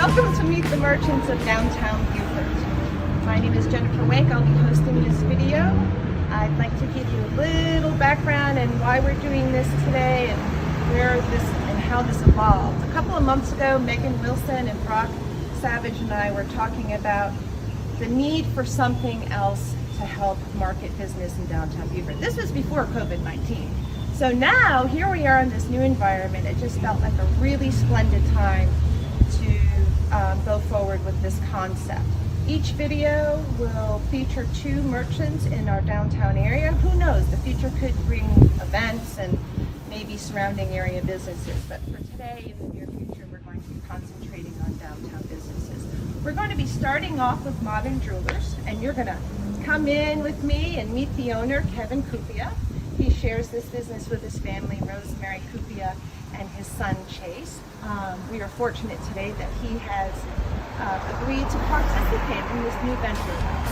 Welcome to Meet the Merchants of Downtown Beaufort. My name is Jennifer Wenk. I'll be hosting this video. I'd like to give you a little background and why we're doing this today and how this evolved. A couple of months ago, Megan Wilson and Broc and I were talking about the need for something else to help market business in downtown Beaufort. This was before COVID-19. So now, here we are in this new environment. It just felt like a really splendid time to go forward with this concept. Each video will feature 2 merchants in our downtown area. Who knows, the future could bring events and maybe surrounding area businesses. But for today, in the near future, we're going to be concentrating on downtown businesses. We're going to be starting off with Modern Jewelers, and you're going to come in with me and meet the owner, Kevin Kupia. He shares this business with his family, Rosemary Kupia, and his son, Chase. We are fortunate today that he has agreed to participate in this new venture of ours.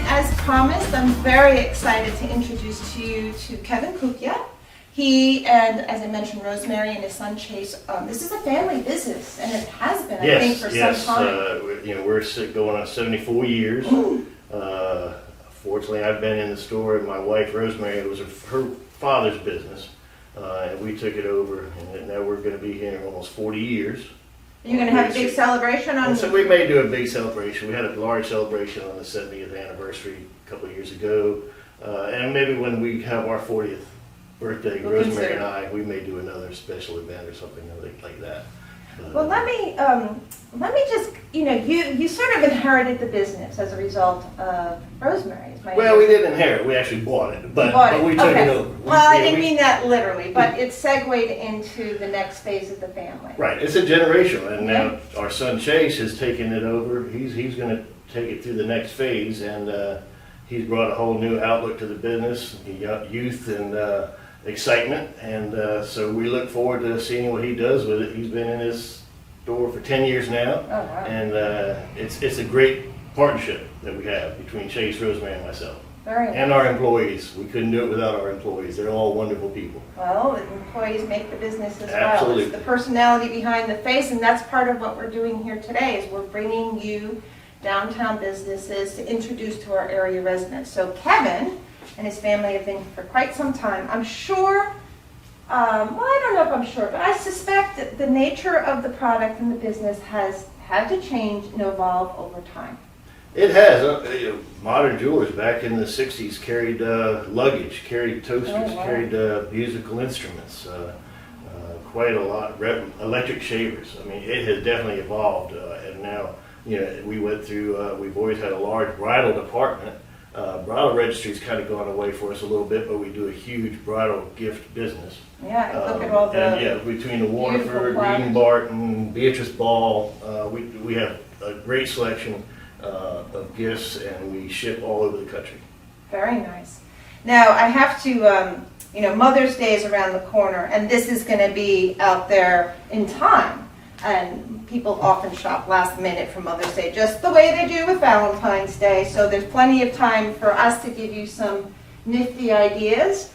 As promised, I'm very excited to introduce to you to Kevin Kupia. He and, as I mentioned, Rosemary and his son Chase. This is a family business, and it has been, I think, for some time. We're going on 74 years. Fortunately, I've been in the store, and my wife Rosemary, it was her father's business, and we took it over, and now we're going to be here almost 40 years. You're going to have a big celebration on? So we may do a big celebration. We had a large celebration on the 70th anniversary a couple of years ago, and maybe when we have our 40th birthday, Rosemary and I, we may do another special event or something like that. Well, let me just, you sort of inherited the business as a result of Rosemary's. Well, we didn't inherit, we actually bought it, but we took it over. Well, I didn't mean that literally, but it segued into the next phase of the family. Right, it's a generational, and now our son Chase has taken it over. He's going to take it through the next phase, and he's brought a whole new outlook to the business, youth and excitement, and so we look forward to seeing what he does with it. He's been in his store for 10 years now, and it's a great partnership that we have between Chase, Rosemary, and myself. Very nice. And our employees. We couldn't do it without our employees. They're all wonderful people. Well, the employees make the business as Absolutely. well. It's the personality behind the face, and that's part of what we're doing here today, is we're bringing you downtown businesses to introduce to our area residents. So Kevin and his family have been here for quite some time. I'm sure, well, I don't know if I'm sure, but I suspect that the nature of the product and the business has had to change and evolve over time. It has. Modern Jewelers back in the 60s carried luggage, carried toasters, carried musical instruments, quite a lot, electric shavers. I mean, it has definitely evolved, and now, we went through, we've always had a large bridal department. Bridal registry's kind of gone away for us a little bit, but we do a huge bridal gift business. Yeah, look at all the between the Waterford, Reed & Barton, Beatrice Ball, we have a great selection of gifts, and we ship all over the country. Very nice. Now, I have to, Mother's Day is around the corner, and this is going to be out there in time. And people often shop last minute for Mother's Day, just the way they do with Valentine's Day. So there's plenty of time for us to give you some nifty ideas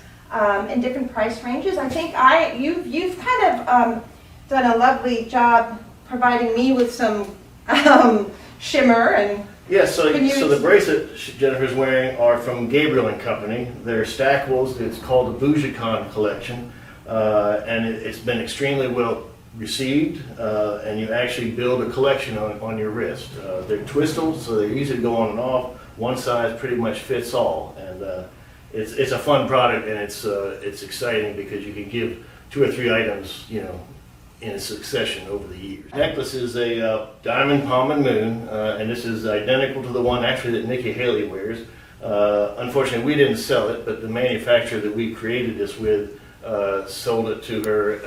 in different price ranges. I think you've kind of done a lovely job providing me with some shimmer and. Yes, so the bracelet Jennifer's wearing are from Gabriel & Company. They're stackables. It's called the Boujicon collection, and it's been extremely well received, and you actually build a collection on your wrist. They're twistable, so they're easy to go on and off. One size pretty much fits all, and it's a fun product, and it's exciting because you can give 2 or 3 items, in a succession over the years. Necklace is a diamond palm and moon, and this is identical to the one actually that Nikki Haley wears. Unfortunately, we didn't sell it, but the manufacturer that we created this with sold it to her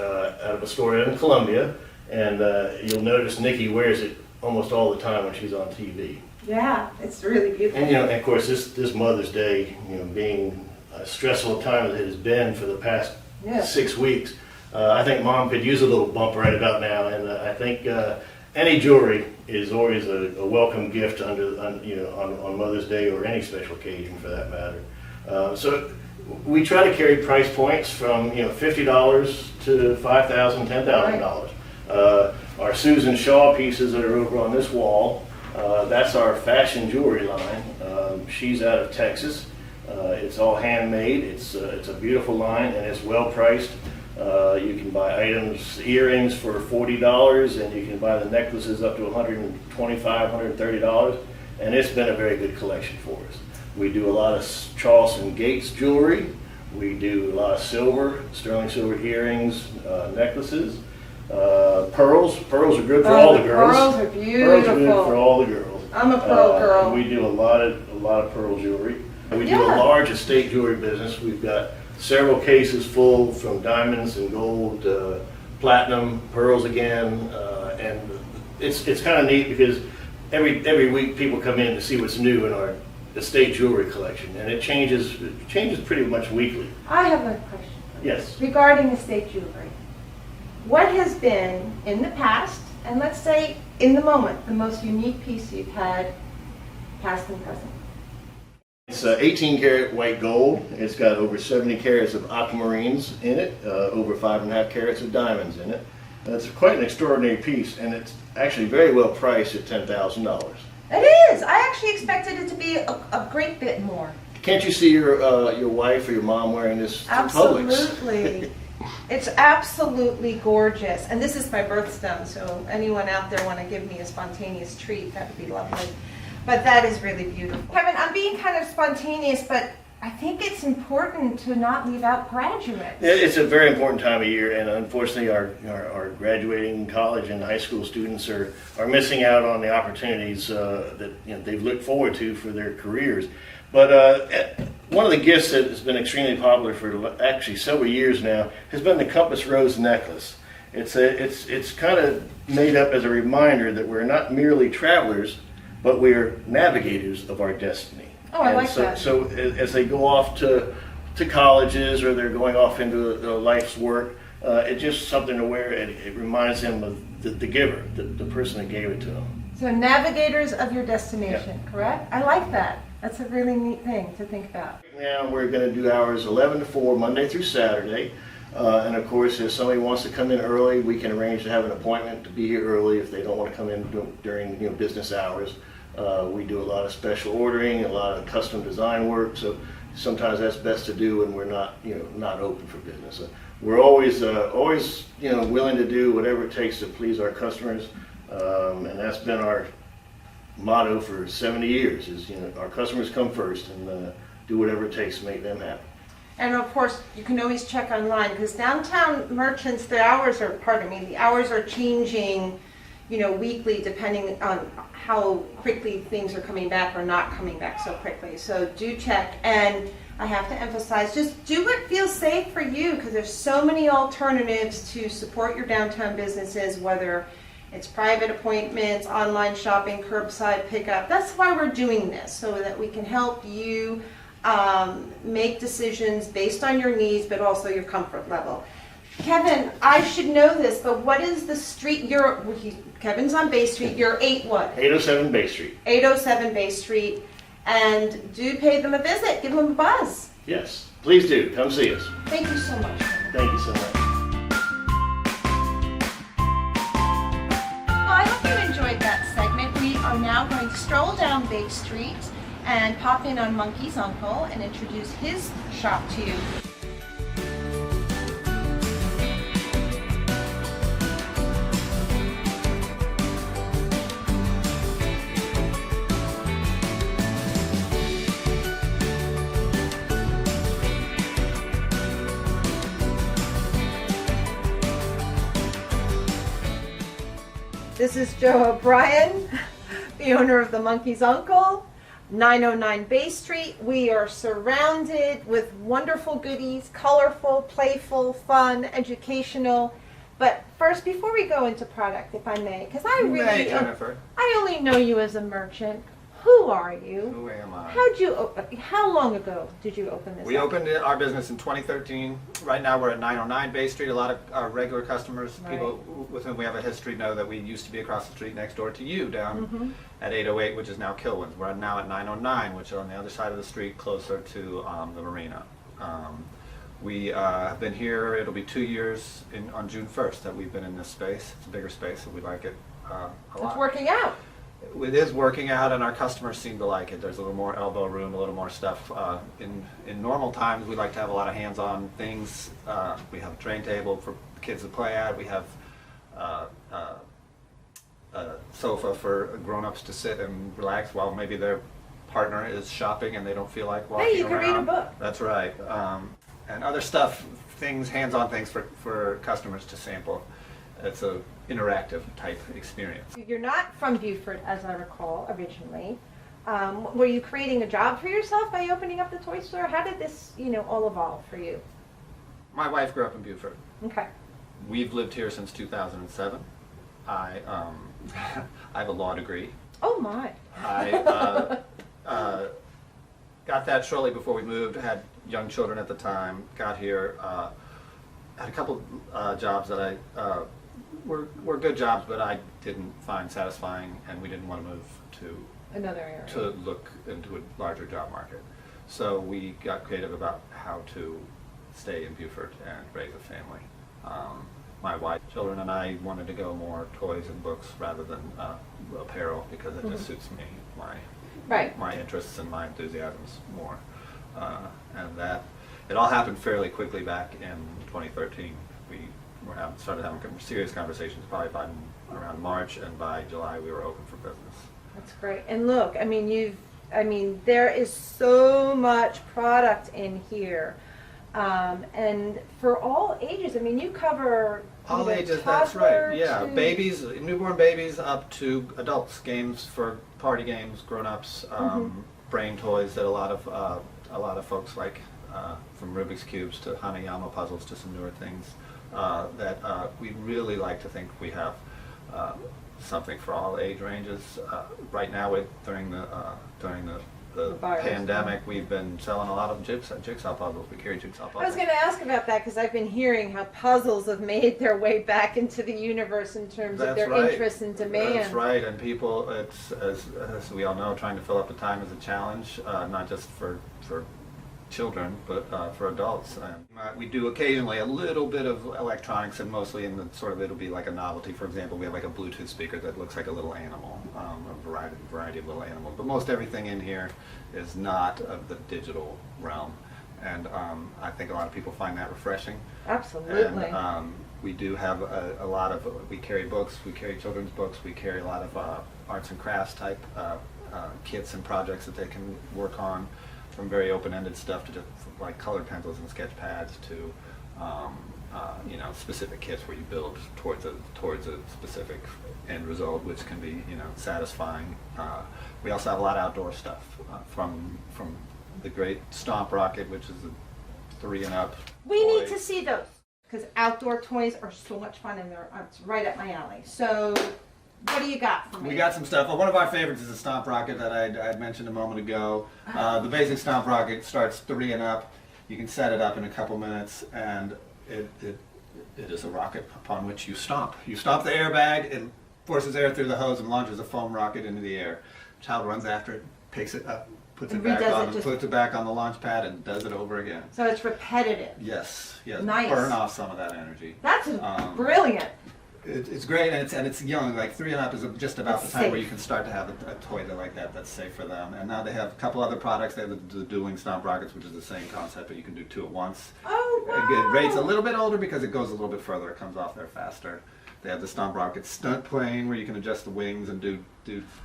out of a store in Columbia, and you'll notice Nikki wears it almost all the time when she's on TV. Yeah, it's really beautiful. And and of course this Mother's Day, being a stressful time that it has been for the past 6 weeks, I think Mom could use a little bump right about now, and I think any jewelry is always a welcome gift on Mother's Day or any special occasion for that matter. So we try to carry price points from $50 to $5,000, $10,000. Our Susan Shaw pieces that are over on this wall, that's our fashion jewelry line. She's out of Texas. It's all handmade. It's a beautiful line and it's well priced. You can buy earrings for $40, and you can buy the necklaces up to $125, $130, and it's been a very good collection for us. We do a lot of Charleston Gates jewelry. We do a lot of silver, sterling silver earrings, necklaces, pearls. Pearls are good for all the girls. Pearls are beautiful. Pearls are good for all the girls. I'm a pearl girl. We do a lot of pearl jewelry. We do a large estate jewelry business. We've got several cases full from diamonds and gold, platinum, pearls again, and it's kind of neat because every week people come in to see what's new in our estate jewelry collection, and it changes pretty much weekly. I have a question. Yes. Regarding estate jewelry, what has been in the past, and let's say in the moment, the most unique piece you've had, past and present? It's 18 karat white gold. It's got over 70 carats of aquamarines in it, over 5.5 carats of diamonds in it. And it's quite an extraordinary piece, and it's actually very well priced at $10,000. It is. I actually expected it to be a great bit more. Can't you see your wife or your mom wearing this in public? Absolutely. It's absolutely gorgeous. And this is my birthstone, so anyone out there want to give me a spontaneous treat, that would be lovely. But that is really beautiful. Kevin, I'm being kind of spontaneous, but I think it's important to not leave out graduates. It's a very important time of year, and unfortunately our graduating college and high school students are missing out on the opportunities that they've looked forward to for their careers. But one of the gifts that has been extremely popular for actually several years now has been the Compass Rose necklace. It's kind of made up as a reminder that we're not merely travelers, but we're navigators of our destiny. Oh, I like that. So as they go off to colleges or they're going off into life's work, it's just something to wear. It reminds them of the giver, the person that gave it to them. So navigators of your destination, correct? I like that. That's a really neat thing to think about. Now we're going to do hours 11 to 4, Monday through Saturday. And of course, if somebody wants to come in early, we can arrange to have an appointment to be here early if they don't want to come in during business hours. We do a lot of special ordering, a lot of custom design work, so sometimes that's best to do when we're not open for business. We're always willing to do whatever it takes to please our customers, and that's been our motto for 70 years. Is our customers come first, and do whatever it takes to make them happy. And of course, you can always check online because downtown merchants, the hours are changing, weekly depending on how quickly things are coming back or not coming back so quickly. So do check, and I have to emphasize, just do what feels safe for you because there's so many alternatives to support your downtown businesses, whether it's private appointments, online shopping, curbside pickup. That's why we're doing this, so that we can help you make decisions based on your needs, but also your comfort level. Kevin, I should know this, but what is the street? Kevin's on Bay Street. You're 807 Bay Street. 807 Bay Street. And do pay them a visit. Give them a buzz. Yes, please do. Come see us. Thank you so much, Kevin. Thank you so much. Well, I hope you enjoyed that segment. We are now going to stroll down Bay Street and pop in on Monkey's uncle and introduce his shop to you. This is Joe O'Brien, the owner of the Monkey's Uncle, 909 Bay Street. We are surrounded with wonderful goodies, colorful, playful, fun, educational. But first, before we go into product, if I may, because I only know you as a merchant, Who are you? Who am I? How long ago did you open this We up? opened our business in 2013. Right now we're at 909 Bay Street. A lot of our regular customers, people with whom we have a history, know that we used to be across the street next door to you down at 808, which is now Kilwins. We're now at 909, which is on the other side of the street, closer to the marina. We have been here, it'll be 2 years on June 1st that we've been in this space. It's a bigger space, and we like it a lot. It's working out. It is working out, and our customers seem to like it. There's a little more elbow room, a little more stuff. In normal times, we like to have a lot of hands-on things. We have a train table for kids to play at. We have a sofa for grown-ups to sit and relax while maybe their partner is shopping and they don't feel like walking around. Hey, you can read a book. That's right. And other stuff, things, hands-on things for customers to sample. It's a interactive type experience. You're not from Beaufort, as I recall, originally. Were you creating a job for yourself by opening up the toy store? How did this, all evolve for you? My wife grew up in Beaufort. Okay. We've lived here since 2007. I have a law degree. Oh my. I got that shortly before we moved. Had young children at the time. Got here. Had a couple jobs that were good jobs, but I didn't find satisfying, and we didn't want to move to Another area. to look into a larger job market. So we got creative about how to stay in Beaufort and raise a family. My wife, children, and I wanted to go more toys and books rather than apparel because it just suits me, my interests and my enthusiasms more. And that it all happened fairly quickly back in 2013. We started having serious conversations probably by around March, and by July we were open for business. That's great. And look, there is so much product in here. And for all ages, you cover all ages, that's right. Yeah, babies, newborn babies up to adults. Games for party games, grown-ups, brain toys that a lot of folks like, from Rubik's cubes to Hanayama puzzles to some newer things. That we really like to think we have something for all age ranges. Right now, during the pandemic, we've been selling a lot of jigsaw puzzles. We carry jigsaw puzzles. I was going to ask about that because I've been hearing how puzzles have made their way back into the universe in terms of their interest and demand. That's right, and people, it's as we all know, trying to fill up the time is a challenge, not just for children, but for adults. We do occasionally a little bit of electronics, and mostly in the it'll be like a novelty. For example, we have like a Bluetooth speaker that looks like a little animal, a variety of little animals. But most everything in here is not of the digital realm, and I think a lot of people find that refreshing. Absolutely. And we do have a lot of, we carry books, we carry children's books, we carry a lot of arts and crafts type kits and projects that they can work on, from very open-ended stuff to just like colored pencils and sketch pads to specific kits where you build towards a specific end result, which can be satisfying. We also have a lot of outdoor stuff, from the great Stomp Rocket, which is a 3 and up. We need to see those because outdoor toys are so much fun, and it's right up my alley. So, what do you got for me? We got some stuff. Well, one of our favorites is the Stomp Rocket that I mentioned a moment ago. The basic Stomp Rocket starts 3 and up. You can set it up in a couple minutes, and it is a rocket upon which you stomp. You stomp the airbag, it forces air through the hose and launches a foam rocket into the air. Child runs after it, picks it up, puts it back on the launch pad, and does it over again. So it's repetitive. Yes. Nice. Burn off some of that energy. That's brilliant. It's great, and it's young. Like 3 and up is just about the time safe. where you can start to have a toy like that that's safe for them. And now they have a couple other products. They have the dueling Stomp Rockets, which is the same concept, but you can do 2 at once. Oh, wow. It rates a little bit older because it goes a little bit further. It comes off there faster. They have the Stomp Rocket stunt plane where you can adjust the wings and do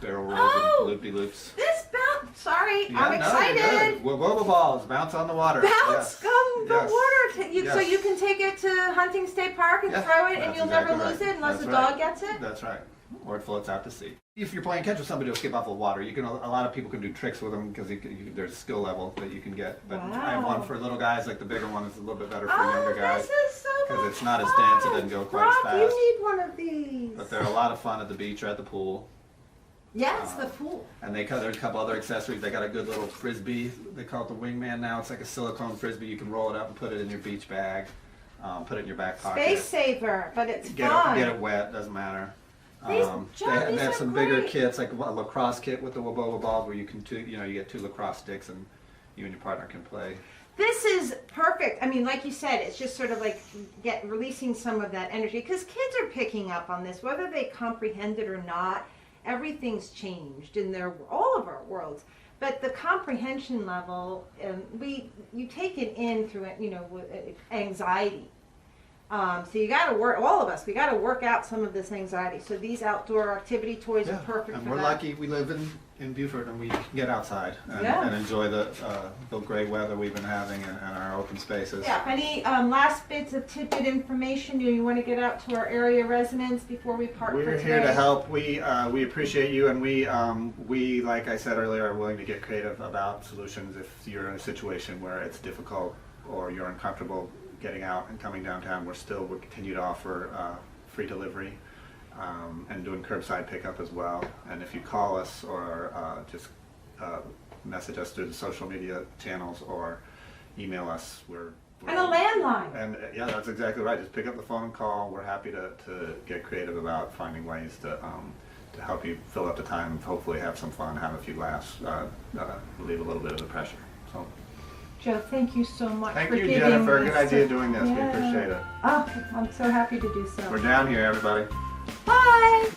barrel rolls and loop-de-loops. This bounce! Sorry, Yeah, I'm excited. Wobble balls bounce on the water. Bounce come the Yes. water. Yes. So you can take it to Hunting State Park and Yes, throw it, and that's you'll exactly never lose right. it unless That's the right. dog gets it. That's right. Or it floats out to sea. If you're playing catch with somebody who'll skip off the water, a lot of people can do tricks with them because there's a skill level that you can get. But I have one for little guys. Like the bigger one is a little bit better for younger guys. This is so much because it's not as dense, it doesn't go quite as Broc, fast. you need one of these. But they're a lot of fun at the beach or at the pool. Yes, the pool. And there's a couple other accessories. They got a good little frisbee. They call it the Wingman now. It's like a silicone frisbee. You can roll it up and put it in your beach bag. Put it in your back pocket. Space saver, but it's Get fun. it wet, doesn't matter. John, they these have are some bigger great. kits, like a lacrosse kit with the Woboba balls, where you can you get 2 lacrosse sticks, and you and your partner can play. This is perfect. I mean, like you said, it's just sort of like releasing some of that energy, because kids are picking up on this, whether they comprehend it or not. Everything's changed in all of our worlds, but the comprehension level, you take it in through anxiety. So you got to work, all of us, we got to work out some of this anxiety. So these outdoor activity toys are perfect and for we're that. lucky we live in Beaufort, and we can get outside and, Yeah. and enjoy the great weather we've been having and our open spaces. Yeah, any last bits of tidbit information you want to get out to our area residents before we part for We're today? here to help. We appreciate you, and we, like I said earlier, are willing to get creative about solutions if you're in a situation where it's difficult or you're uncomfortable getting out and coming downtown. We'll continue to offer free delivery and doing curbside pickup as well. And if you call us or just message us through the social media channels or email us, we're And a landline. And yeah, that's exactly right. Just pick up the phone and call. We're happy to get creative about finding ways to help you fill up the time and hopefully have some fun, have a few laughs, relieve a little bit of the pressure. So Joe, thank you so much thank for you, giving Jennifer. this Good idea doing this. Yeah. We appreciate it. Oh, I'm so happy to do so. We're down here, everybody. Bye.